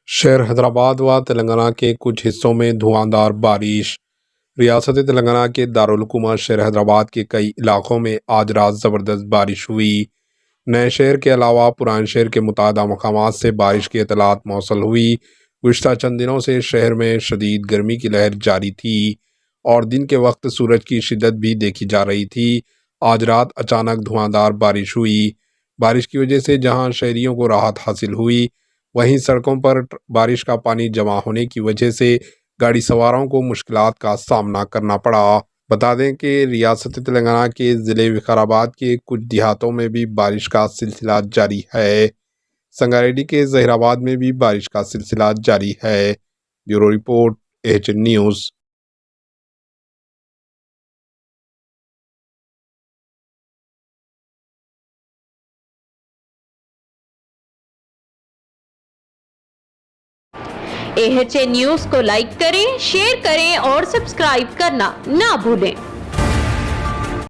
شہر حیدرآباد و تلنگانہ کے کچھ حصوں میں دھواندار بارش۔ ریاست تلنگانہ کے دارالحکومت شہر حیدرآباد کے کئی علاقوں میں آج رات زبردست بارش ہوئی۔ نئے شہر کے علاوہ پرانے شہر کے متعدد مقامات سے بارش کی اطلاعات موصول ہوئی۔ گزشتہ چند دنوں سے شہر میں شدید گرمی کی لہر جاری تھی اور دن کے وقت سورج کی شدت بھی دیکھی جا رہی تھی۔ آج رات اچانک دھواندار بارش ہوئی۔ بارش کی وجہ سے جہاں شہریوں کو راحت حاصل ہوئی، وہیں سڑکوں پر بارش کا پانی جمع ہونے کی وجہ سے گاڑی سواروں کو مشکلات کا سامنا کرنا پڑا۔ بتا دیں کہ ریاست تلنگانہ کے ضلع وقار آباد کے کچھ دیہاتوں میں بھی بارش کا سلسلہ جاری ہے۔ سنگاریڈی کے ظہیر آباد میں بھی بارش کا سلسلہ جاری ہے۔ Bureau report AHN news. AHN news کو لائک کریں، شیئر کریں اور سبسکرائب کرنا نہ بھولیں۔